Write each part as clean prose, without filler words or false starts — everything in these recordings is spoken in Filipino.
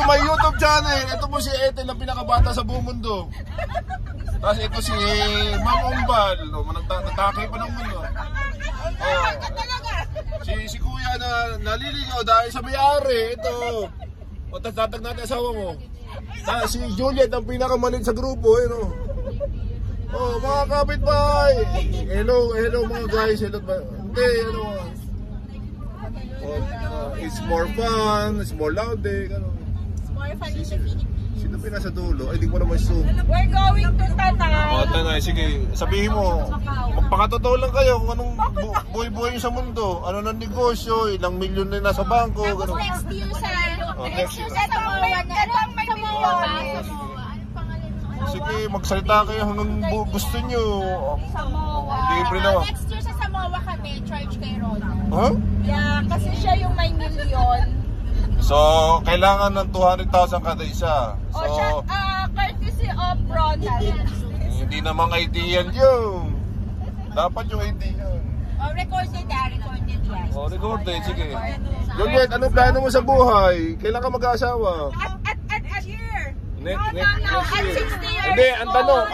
may YouTube channel. Ito po si Ethel, ang pinakabata sa buong mundo. Tapos ito si Ma'am Umbal. Nagtakay pa ng mundo. Si Kuya na naliligaw dahil sa may-ari. Ito. O, tatag natin asawa mo. Si Juliet, ang pinakamalit sa grupo. Oh, mga kapitbahay. Hello mga guys. Hello ba? Hindi, it's more fun, it's more loud eh. It's more fun in the Philippines. Sino pinasa dulo? Ay, di ko naman zoom. We're going to Tanay. Tanay, sige. Sabihin mo, magpakatotoo lang kayo kung anong buhay-buhay sa mundo. Ano ng negosyo, ilang milyon na nasa bangko. Tapos next year sa Samoa. Sige, magsalita kayo hanggang gusto nyo. Libre naman. Next year sa Samoa kami, charge kay Roda. Huh? Yeah, kasi siya yung may milyon. So, kailangan ng 200,000 kada isa. So, courtesy of Ronald. Hindi naman ideal yun. Dapat yung ideal. Recorded yan. Recorded, sige. Juliet, anong plano mo sa buhay? Kailan ka mag-aasawa? At year. Next At year. 60 years. Hindi, ang tanong.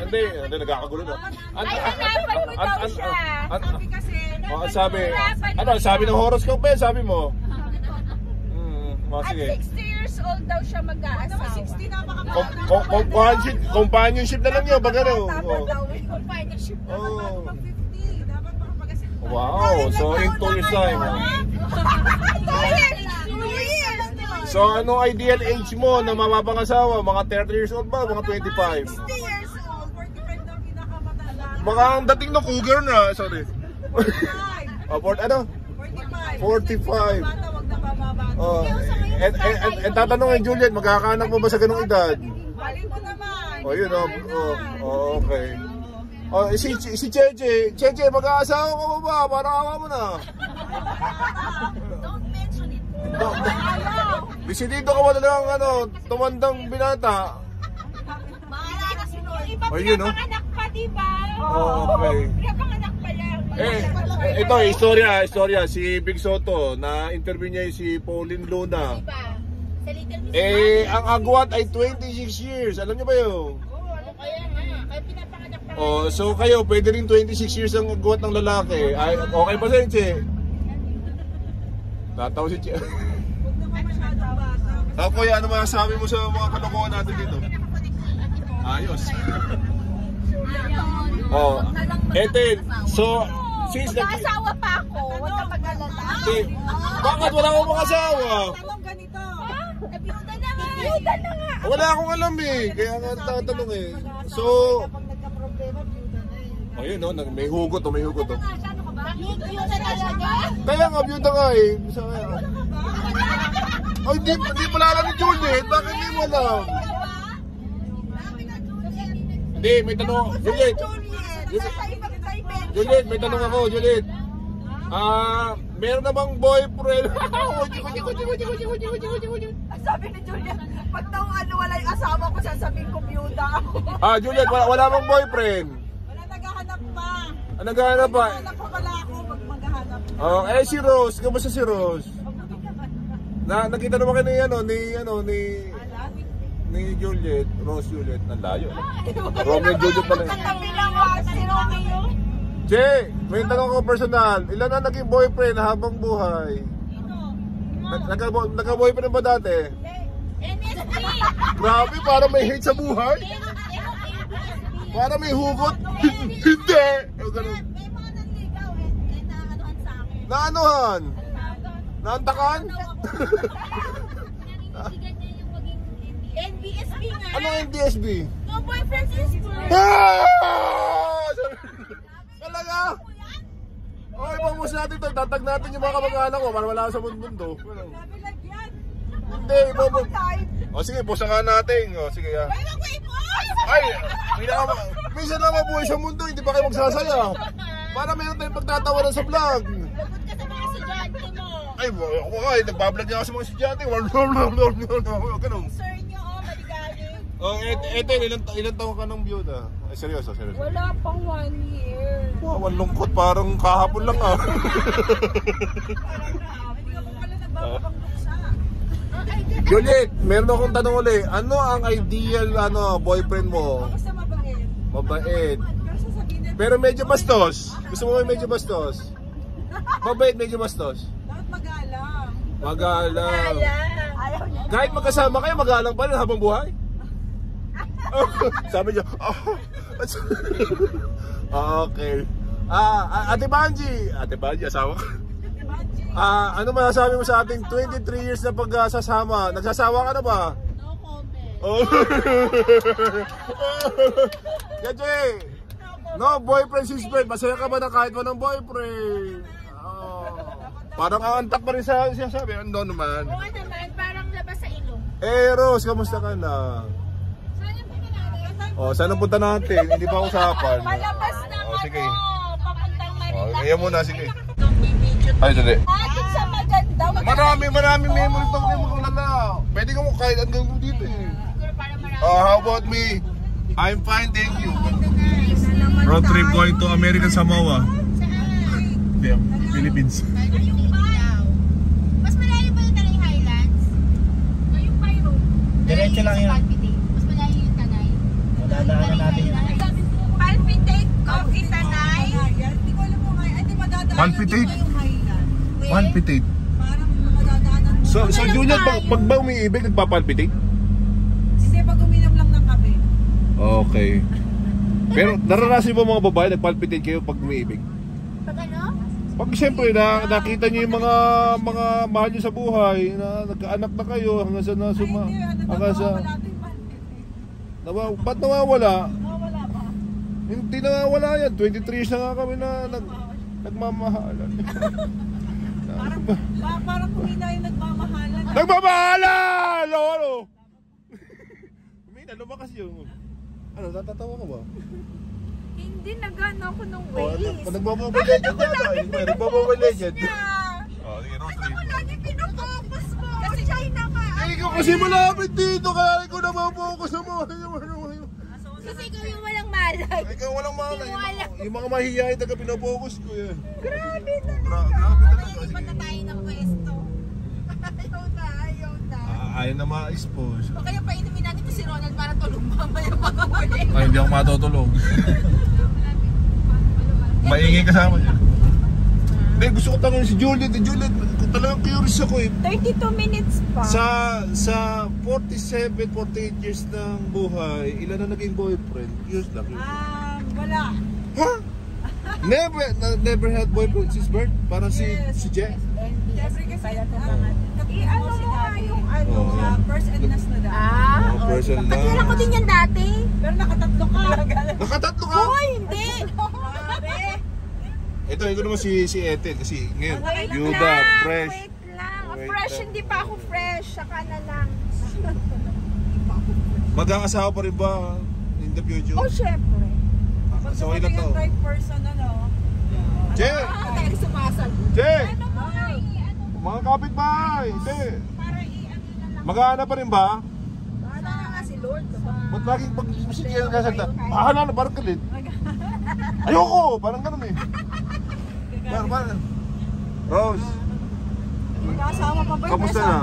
Hindi, nagkakagulo na. hanapan mo daw siya. Sabi ng horoscope eh, sabi mo. At 60 years old daw siya mag-aasawa. 60 na Companionship na lang yun, pag ano. Companionship na Oh. mag 50. Dapat makapag-asip. Wow, so in 2 years time. 2 years. So anong ideal age mo na mapapangasawa? Mga 30 years old ba? Mga 25? 60 years old. 45 daw pinakamatanda. Baka ang dating na cougar na, sorry. 45. Ano? 45. 45. Bata, wag na bababa. Tatanungin Juliet, magkakaanak mo ba sa ganung edad? Bali mo naman. Yun okay. Si Cheche, mag-aasawa ka mo ba? Parang awa mo na. Don't mention it. Bisitido ka ba talagang tumandang binata? Iba pinapanganak pa, diba? Okay. Pinapanganak pa lang. Ito, istorya. Si Big Soto, na-interview niya si Pauline Luna. Diba? Sa Little Miss Ang agwat ay 26 years. Alam niyo ba yun? Kaya nga. Kaya pinapanganak pa lang. So kayo, pwede rin 26 years ang agwat ng lalaki. Ay, okay pa sa'yo, Che? Tatawa si Che. Huwag naman masyado bata. Kuya, ano masasabi mo sa mga kalokohan natin dito? Ayos. Ethel, so since Mag-asawa pa ako. Huwag ka mag-alala. bakit wala akong mga asawa? Tanong ganito. Biyuda na nga. Biyuda na nga. Wala akong alam eh, kaya nga tatanong eh. So, Kapag nagka-problema, biyuda na eh. ayun may hugot may hugot Biyuda talaga? Kaya nga byuda nga eh. Ay, di pala alam ni Juliet, bakit hindi mo alam? Hindi, may tanong. Juliet, may tanong ako, Juliet. Meron na bang boyfriend? Sabi ni Juliet, pag daw wala yung asawa ko, sasabihin ko biyuda ako. Juliet, wala bang boyfriend? Wala, naghahanap pa. Naghahanap pa? Naghahanap pa pala ako pag maghahanap. Si Rose, kamusta si Rose? Nakita naman kayo ni Juliet, Rose Juliet, ang layo. Romeo Juliet pala. Katabi lang si Romeo. Che, may tanong ko personal. Ilan na naging boyfriend habang buhay? Nagka-boyfriend ba dati? NSP. Grabe, para may hate sa buhay. Para may hugot. Hindi. May mga nanligaw naanuhan sa akin. Naanuhan? Naantakan? NBSB nga. Ano NDSB? No boyfriend sister. Talaga? Okay, pag-mus natin ito. Tatag natin yung mga kamag-anak ko para wala sa mundo. Nabilagyan. Hindi, sige, pusa ka natin. Sige, ya. Ay, minsan lang mabuhay sa mundo, hindi pa kayo magsasaya. Para meron tayong pagtatawanan sa vlog. Lagot ka sa mga estudyante mo. Ay, ako nga, nagbablog niya ako sa mga estudyante. Ganun. Sir nyo, maligaling. Eto, ilan taong ka ng byuda? Ay, seryoso. Wala pang 1 year. Wow, ang lungkot, parang kahapon lang ah. Parang hindi ako pala nagbabakang luksa. Juliet, meron akong tanong ulit. Ano ang ideal boyfriend mo? Basta mabait. Mabait. Pero sasabihin niya, Pero medyo bastos. Gusto mo may medyo bastos? Mabait, medyo bastos. dapat magalang. Magalang. Ayaw niya. Kahit magkasama kayo, magalang pa rin habang buhay. Sabi niya, okay. Ate Banji, asawa ka. Ano masasabi mo sa ating 23 years na pagsasama? Nagsasawa ka na ba? No comment. Oh. Kasi, no boyfriend, sis friend. Masaya ka ba na kahit walang boyfriend? Parang aantak pa rin sa sabi. Ano naman? Oo naman, parang labas sa ilong. Rose, kamusta ka na? Saan yung punta natin? Saan ang punta natin? Hindi pa usapan. Palabas ng sige. papuntang Manila. Kaya muna, sige. Ay, dali. Atin sa maganda. Marami memory to kayo makulala. Pwede ka mo kahit hanggang dito eh. How about me? I'm fine, thank you. Road trip going to American Samoa. Philippines. Mas malayo ba yung Tanay Highlands? Yung Cairo. Diretso lang yun. Mas malayo yung Tanay. Madadaanan natin yun. Palpitate Coffee Tanay. Hindi ko alam mo nga. Hindi madadaanan. Palpitate? One pitate. Parang madadaanan. So Juliet, pag ba umiibig, nagpapalpitate? Hindi, pag uminom lang ng kape. Okay. Pero naranasan mo mga babae, nagpalpitate kayo pag umiibig? Pag ano? Pag siyempre nakita niyo yung mga mahal niyo sa buhay, na nagkaanak na kayo hanggang sa hanggang sa ba't nawawala? Wala pa. Hindi nawawala yan. 23 years na nga kami na nagmamahalan. Parang kumina yung nagmamahalan. Nagmamahalan! Ano? Kumina, lumakas yung... Ano, natatawa ka ba? Hindi, nagano ako nung Oh, ways. nagmamobile legend yata. Nagmamobile legend. Niya. Oh, sige, road Ako trip. lagi pinafocus mo. Kasi China ka. Ikaw kasi malapit dito, kaya ikaw na mapokus sa mga Kasi ikaw yung walang malag. ikaw walang mga yung mga mahihiyain taga pinapokus ko yan. Grabe na. Grabe talaga. Iba na tayo ng pwesto. Ayaw na. Ayaw na ma-expose. O kaya painumin natin to si Ronald para tulog mamaya pag-uli. Ay, hindi ako matutulog. Maingay kasama niya. Hindi, gusto ko tanongin si Juliet. Juliet, talagang curious ako eh. 32 minutes pa. Sa 47, 48 years ng buhay, ilan na naging boyfriend? Years lang. Wala. Ha? Never had boyfriend since birth? Parang si Je? Jeffrey kasi ano mo nga yung first and last na dahil. Person lang. Nakilala ko din yan dati. Pero nakatatlo ka. Nakatatlo ka? Hoy, hindi. Grabe. Ito naman si Ethel kasi ngayon, Wait Yuda, lang, fresh. Wait lang. Wait Fresh, lang. hindi pa ako fresh. Saka na lang. Mag-aasawa pa rin ba in the future? Oh, syempre. So, ilan to? Right person, ano? Je! Talaga sumasal. Je! Ano mo? Mga kapitbahay! Hindi! Para i-ano na lang. Mag-aana pa rin ba? Bahala na nga si Lord. Ba't laging pag musik kayo nagsasalita? Bahala na, parang galit. Ayoko! Parang ganun eh. Parang. Rose, Mag-asawa pa ba? Kamusta na?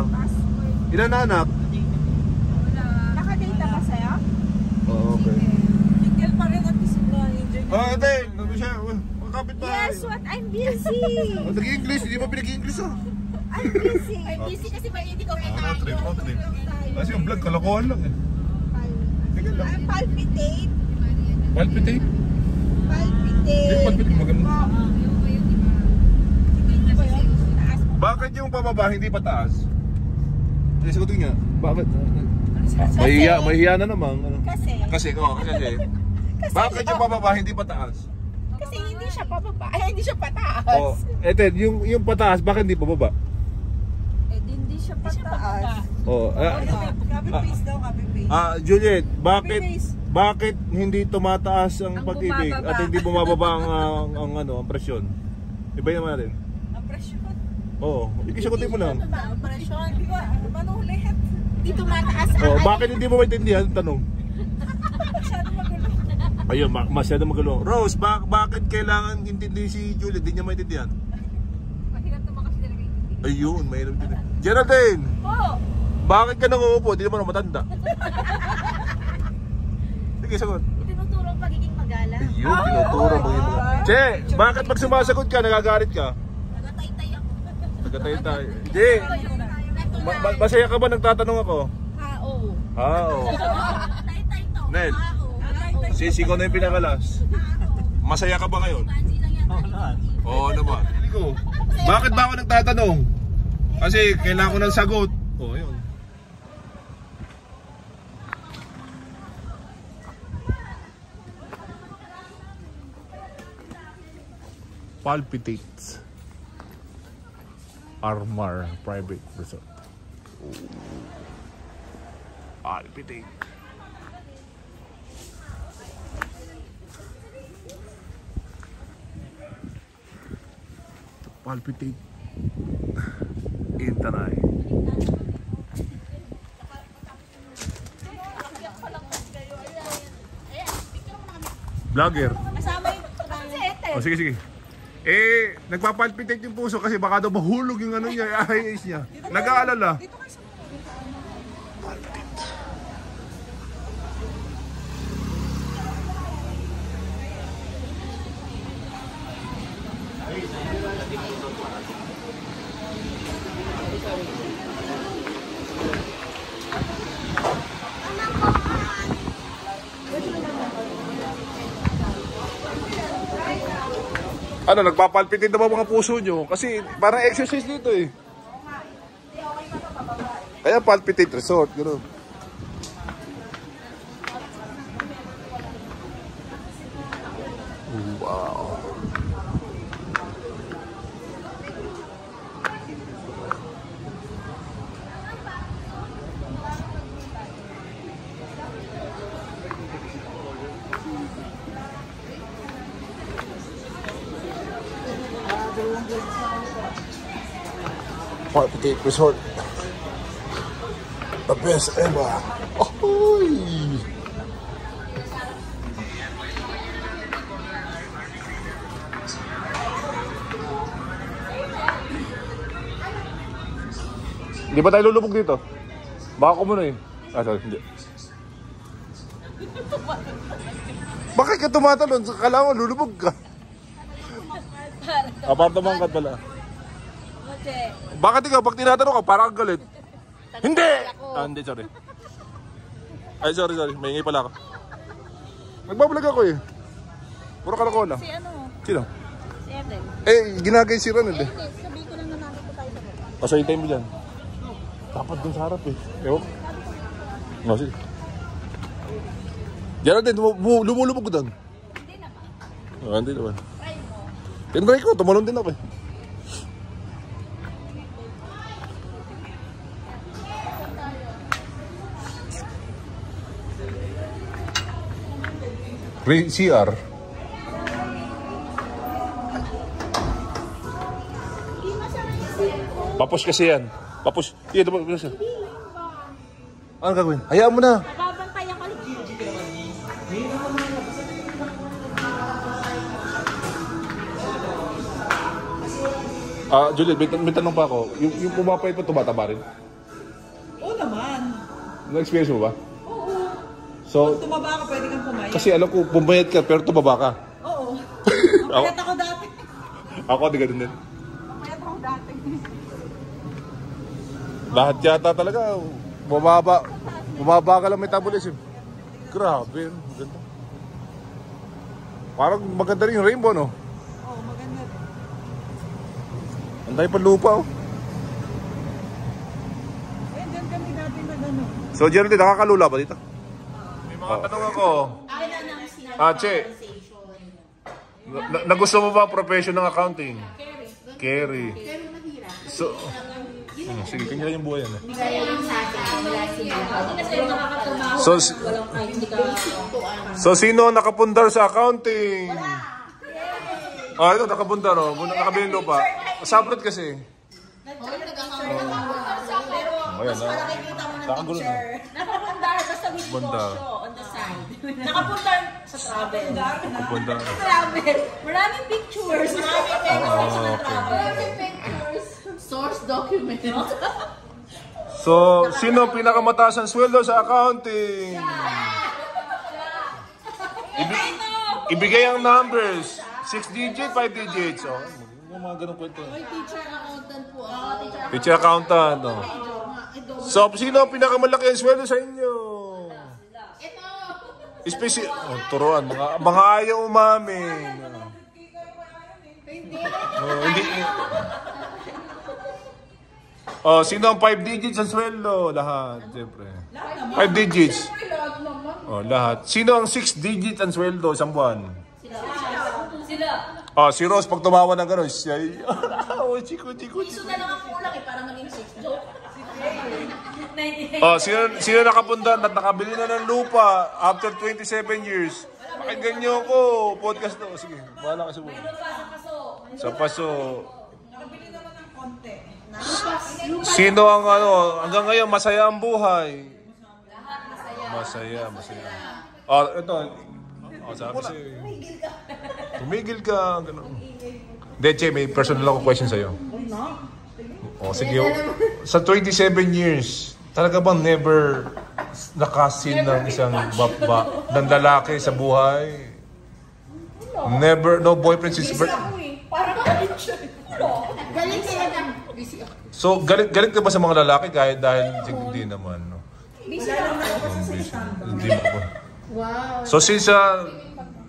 Ilan na anak? Nakadate ka sa'yo? Oo, okay. Single pa rin at least na-enjoy Oh, ate, nandun siya. Mga kapitbahay. Yes, what? I'm busy. Oh, nag-English, hindi ba pinag-English ah? I'm busy. I'm busy kasi ba hindi ko Road trip. Kasi yung vlog, kalokohan lang eh. Sige lang. I'm palpitate. Palpitate? Palpitate. Palpitate, maganda. Taas mo. Bakit yung pababa hindi pa taas? Sagutin nga. Bakit? Mahiya na naman. Kasi Kasi. Bakit yung pababa hindi pa taas? Kasi hindi siya pababa. Ay, hindi siya pataas. Oh, Ethel, yung pataas, bakit hindi pababa? Eh, hindi siya pataas. Oh, Copy paste daw, copy paste. Juliet, bakit hindi tumataas ang pag-ibig bumababa. at hindi bumababa ang presyon? Iba naman natin. Ang presyon. Oo, ikisagutin mo lang. Ang presyon. Ano ulit? Hindi tumataas ang Oh, bakit hindi mo maintindihan? Tanong. masyado magulo. Ayun, masyado magulo. Rose, bakit kailangan intindi si Juliet? Hindi niya maintindihan. Mahirap naman kasi talaga yung Ayun, mahirap din. Geraldine! Po! Bakit ka nangungupo? Di naman ako matanda. Sige, sagot. Tinuturo ang pagiging magalang. Yun, tinuturo mo yun. Che, bakit pag sumasagot ka, nagagalit ka? Nagatay-tay ako. Nagatay-tay. Che, masaya ka ba nagtatanong ako? Hao. Oo. Tay-tay to. Ned, Hao. sisiko na yung pinakalas. Masaya ka ba ngayon? Oo naman. Oo naman. Bakit ba ako nagtatanong? Kasi kailangan ko ng sagot. Oo, yun. Palpitates. Armar Private Resort. Palpitate. Palpitate in Tanay. Vlogger. Kasama yung O sige, sige. Eh, nagpapalpitate yung puso kasi baka daw mahulog yung ano niya, IAS niya. Nag-aalala. Ano, nagpapalpitate na ba mga puso nyo? Kasi parang exercise dito eh. Kaya palpitate resort, gano'n. Wow. Palpitate Resort. The best ever. Ahoy! Di ba tayo lulubog dito? Baka ko muna eh. Ah, sorry, hindi. Bakit ka tumatalon? Kala mo lulubog ka. Apartamang ka pala. Bakit ikaw, pag tinatanong ka, parang galit? Hindi! Ah, hindi, sorry. Ay, sorry. Maingay pala ako. Nagbablog ako eh. Puro kalakola. Si ano? Sino? Si Evan. Eh, ginagay si Ronald eh. Sabi ko lang na nakita tayo na. Pasay time mo dyan. Dapat dun sa harap eh. Ewan. No, sige. Diyan natin, lumulubog ko dun. Hindi naman. Oh, hindi naman. Try mo. Tinry ko, tumalon din ako eh. CR. Papos kasi yan. Papos. Iya, diba siya? Ano gagawin? Hayaan mo na. Nababantay ako. Juliet, may tanong pa ako. Yung pumapayat pa, tumataba rin? Oo naman. Na-experience mo ba? Oo. So, Kung tumaba ka, pwede kang pumayat. kasi alam ko, pumayat ka, pero tumaba ka. Oo. Ako, Pumayat ako dati. ako di ganun din. Pumayat ako dati. Lahat yata talaga, bumaba ka lang metabolism. Grabe, ganda. Parang maganda rin yung rainbow, no? Oo, maganda rin. Ang dahil pa lupa, oh. Eh, dyan kami dati na gano'n. So, Geraldine, nakakalula ba dito? May mga tanong ako. Che, nagusto mo ba ang profession ng accounting? Carry. So, sige, kanya yung buhay yan. So, sino ang nakapundar sa accounting? Ah, ito, nakapundar, oh. Nakabiling lupa. Sa abroad kasi. Ayan, nakagulo na. Nakapundar, basta with Bundar. negosyo on the side. Nakapundar sa travel. Nakapundar. Travel. Maraming pictures. Maraming okay. travel. Maraming pictures. Source document. So, sino ang pinakamataas ang sweldo sa accounting? Ibigay ang numbers. 6 digits, 5 digits. Oh, mga ganun kwento. Teacher accountant po. Teacher accountant. Oh. So, sino ang pinakamalaki ang sweldo sa inyo? Especially, turuan, mga ayaw umamin. Hindi. Sino ang 5 digits ang sweldo? Lahat, siyempre. 5 digits. Lahat. Sino ang 6 digits ang sweldo isang buwan? Sila. Si Rose, pag tumawa ng gano'n, siya, chiko. Piso na lang ang kulang para maging 6 joke. Sino nakapundan at nakabili na ng lupa after 27 years? Pakinggan niyo ako. Podcast to. Sige, bahala ka sa buhay. Sa paso. Nakabili naman ng konti. Sino ang hanggang ngayon masaya ang buhay? Masaya. Ito. Sabi sa'yo. Tumigil ka. Ganun. Deche, may personal ako question sa'yo. Sige. Sa 27 years, talaga bang never nakasin ng isang ng lalaki sa buhay? Never, no boyfriend since birth? Galing sila na. So, galit ka ba sa mga lalaki kahit dahil hindi naman, no? Hindi mo ba? Wow. So, since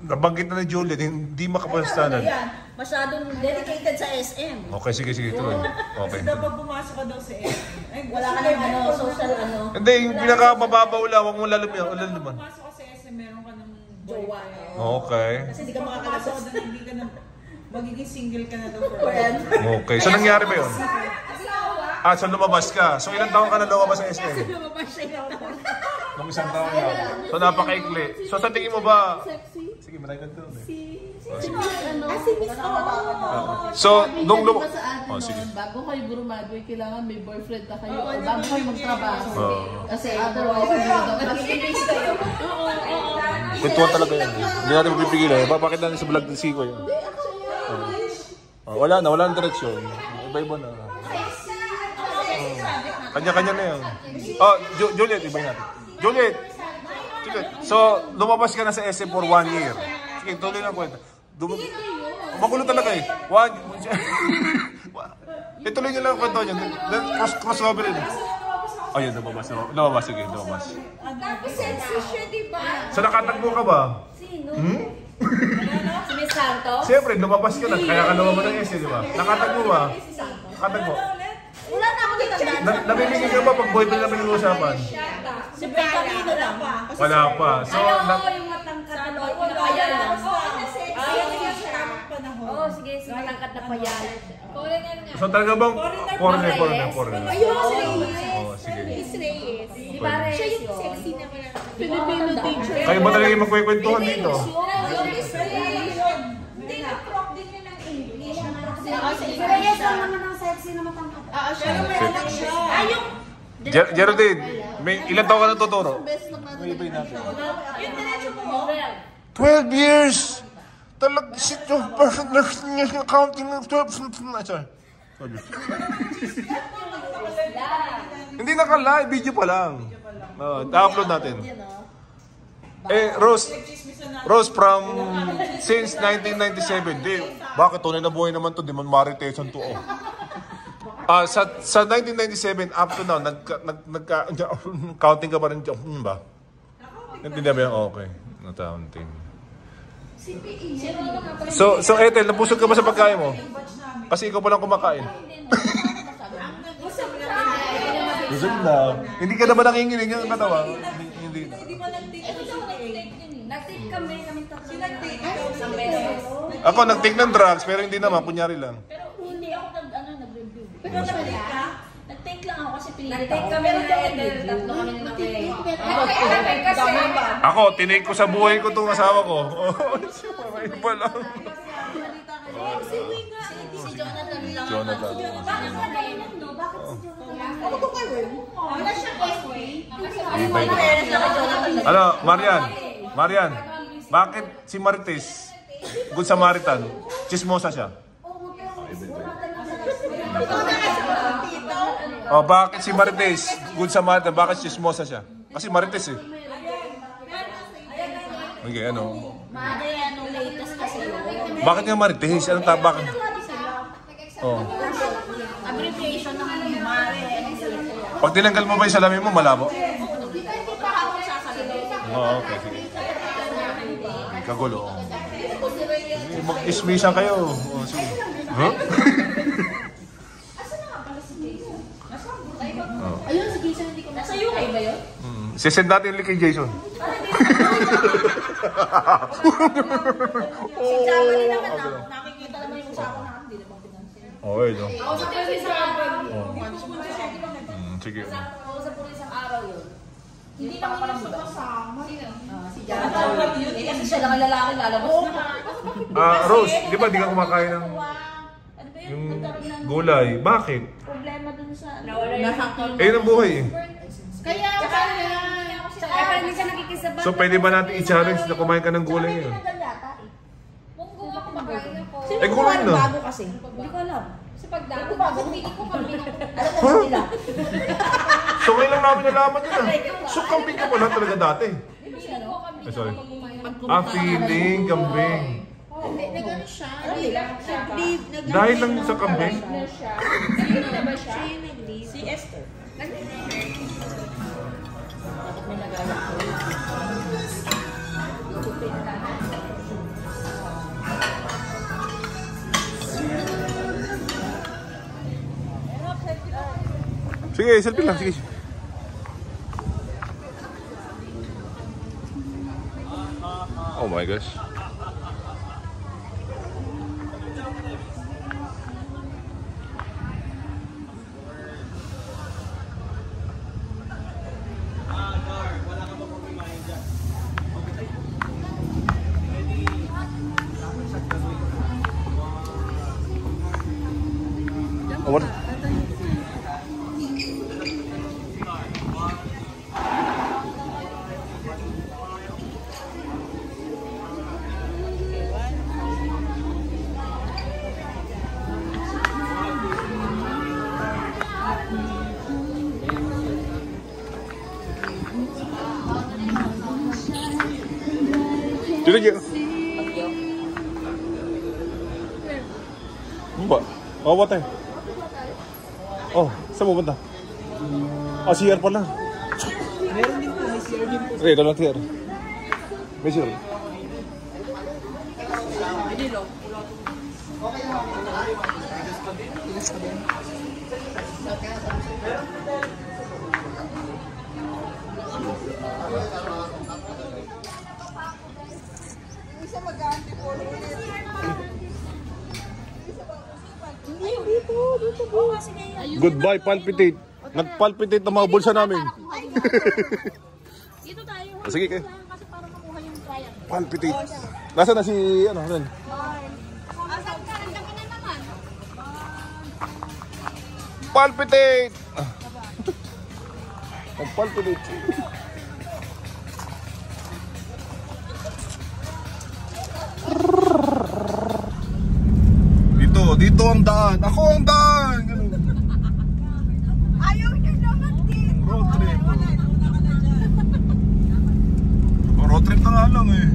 nabanggit na ni Juliet, hindi makapastanan. Masyadong dedicated sa SM. Okay, sige, tuloy. Okay. Kasi dapat pumasok ka daw sa SM. Wala ka ng social Hindi, yung pinaka-mababaw lang, huwag mo laluman. Pumasok ka sa SM, meron ka ng jowa. Okay. Kasi di ka Pumasok makakalasos. ka doon, hindi ka na, magiging single ka na daw forever. Okay. So, nangyari ba yun? So lumabas ka. So, ilang taon ka na lumabas sa SM? Nung isang taon na. So, napaka-ikli. So, sa tingin mo ba? Sige, marami ka doon So, nung sige. Bago kayo graduate, kailangan may boyfriend na kayo. O bago kayo magtrabaho. Kasi otherwise, Kwentuhan talaga yan. Hindi natin mapipigilan. Bakit natin sa vlog ng Siko yan? Wala ng direksyon. Iba-iba na. Kanya-kanya na yan. Juliet, iba natin. Juliet! So, lumabas ka na sa SM for 1 year. Sige, tuloy na kwenta. Magulo talaga eh. Ituloy niyo lang ang kwento niyo. Crossover rin. Ayun, lumabas. Sige, lumabas. Tapos sexy siya, di ba? So, nakatagpo ka ba? Sino? Si Miss Santos? Siyempre, lumabas ka na. Kaya ka lumabas ng SM, di ba? Nakatagpo ba? Nakatagpo. Wala na ako natandaan. Nabibigyan ka ba pag boyfriend na pinag-uusapan? Si Pekapino lang. Wala pa. So, yung matangkat na payal lang. Oo, sige, si matangkat na payal. so talaga bang foreigner. Sige. Miss Reyes. Di ba Reyes? Siya yung sexy naman. Filipino teacher. Kayo ba talaga yung magkwekwentuhan dito? Hindi na prop din yun ng English. Si Reyes lang naman ang sexy na matangkat. Yung Geraldine, may ilan taon ka na tuturo? Best lang natin. yung diretso mo. 12 years! Talag sit yung personal accounting ng 12. Sorry. Hindi naka-live, video pa lang. I-upload natin. Rose from since 1997. Bakit tunay na buhay naman to? Di man maritesan to. Sa 1997 up to now, counting ka pa rin dyan ba? Naintindihan mo yan? Okay. Counting. So Ethel, nabusog ka ba sa pagkain mo? Kasi ikaw pa lang kumakain. Busog na. Hindi ka naman nakinginig yung katawa. Hindi na. Nag-take kami tatlo. Ako nag-take ng drugs pero hindi naman, kunyari lang. Pero hindi ako nag-review. Pero nag-take lang ako kasi pinilit ako. Nag-take kami na Ethel, tatlo kami na Ako, tinake ko sa buhay ko itong asawa ko. Iba lang. Si Jonathan lang. Jonathan. Bakit ka na yun, no? Bakit si Jonathan? Ano ko kayo? Wala siya Westway. Ano, Marian, bakit si Marites, Good Samaritan, chismosa siya? Oh, bakit si Marites? Good sa Marites. Bakit chismosa siya? Kasi Marites eh. Okay, ano? latest kasi yun. Bakit nga Marites? Anong tabak? Oh. Abbreviation ng Mare. Pag tinanggal mo ba yung salamin mo, malabo? Hindi pa ako sasabihin. Oo, okay. Sige. Kagulo. Mag-ismisan kayo. Oh, sige. Huh? Ayun, si Jason hindi ko nasa UK ba yun? Sisend natin yung link kay Jason. Si Jamali naman nakikita naman yung usapan na hindi naman pinansin. Okay, no? Ako sa pwede sa araw. Sige. Ako sa pwede isang araw yun. Hindi pa parang ba? Si Jamali. kasi siya lang ang lalaki lalabas na. Rose, di ba di ka kumakain ng yung gulay? Bakit? Problema dun sa Yun ang buhay eh. Kaya parang minsan nakikisabay. So pwede ba natin i-challenge na kumain ka ng gulay ngayon? Munggo ako kumakain ako. Eh gulay na. Bago kasi. Hindi ko alam. Kasi pag bago, hindi ko kami. Alam mo nila. So ngayon lang namin nalaman yun ah. So kambing ka pala talaga dati. Sorry. Feeling kambing. Nagano siya. Dahil lang sa kambing? Sino na ba siya? Si Esther. Sige, selfie lang. Sige. Oh my gosh. Oh, what? Dito dito. Ba? Oh, what time? Oh, saan mo punta? Oh, CR pala. Meron din po, may CR din po. Okay, doon CR. May CR. Goodbye, palpitate. Nagpalpitate ang mga bulsa namin. Dito tayo. Sige, kayo. Kasi para makuha yung triangle. Palpitate. Nasaan na si, ano, rin? Asan ka? Ang dami na naman. Palpitate! Nagpalpitate. Dito ang daan. Ako ang daan. Ganun. Ayaw niyo naman din. Road trip. Road trip na nga lang eh.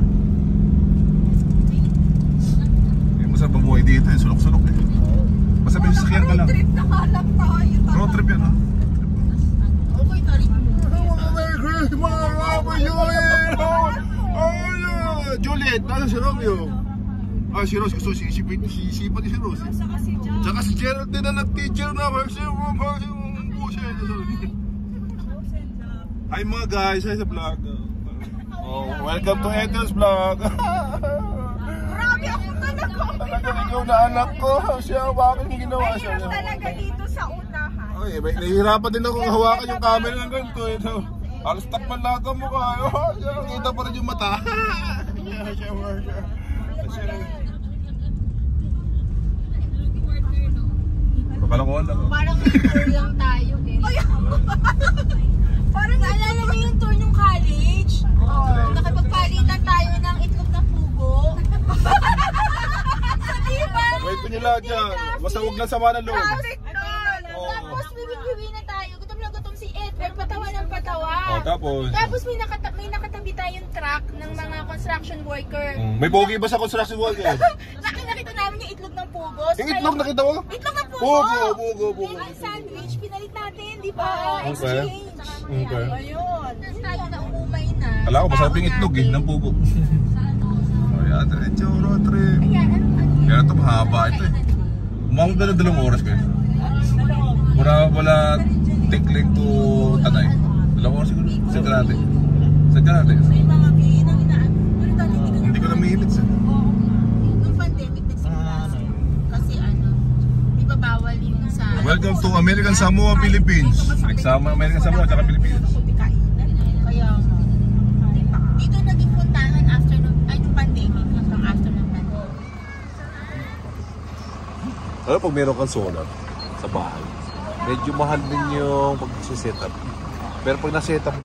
Hindi masarap ang buhay dito eh. Sulok-sulok eh. Basta may sasakyan ka lang. Road trip na nga lang tayo. Road trip yan ha. Okay, tarik mo. Juliet, nasa si Romeo? Ah, si Rose, gusto siisipan ni si Rose. Tsaka si Gerald din na nag-teacher na kasi yung hi mga guys, hi sa vlog. Oh, welcome to Edel's vlog. Grabe ako talaga. Ikaw na anak ko, siya bakit mo ginawa siya? Mahirap talaga dito sa unahan. Ay, nahihirapan din ako hawakan yung camera ng ganito. Halos takpan lahat ang mukha. Kita pa rin yung mata. Kapalakuhan lang. Parang tour lang tayo eh. Parang naalala niyo yung tour ng college? Nakipagpalitan tayo ng itlog na pugo. Diba? Wait ko nyo lahat dyan. Basta huwag lang sama ng loob. Traffic nun. Tapos bibig-bibi na tayo. nakakatawa. Oh, tapos May nakatabi tayong truck ng mga construction worker. may pogi ba sa construction worker? Nakita namin yung itlog ng pugos. Yung itlog nakita mo? Itlog ng pugo. Pugo. Yung sandwich, pinalit natin, di ba? Okay. Exchange. Okay. Ayun. Tapos tayo na umumay na. Kala ko masarap yung itlog ng pugo. Ayan, diretso road trip. Ayan, ano? Kaya ito mahaba ito eh. Umamot na ng 2 oras kayo. Wala Tikling to Tanay. 2 oras siguro. Saan ka natin? May mga bihin ang inaan. Pero dati Hindi ko na mihilit sa. nung pandemic nagsimula. Kasi di ba bawal yung sa... Welcome to American Samoa, Philippines. Nagsama American Samoa at Philippines. Kaya dito naging puntahan after nung pandemic. Hanggang after ng pandemic. Ano pag meron kang solar sa bahay? Medyo mahal din yung pag-set up. Pero pag na-set up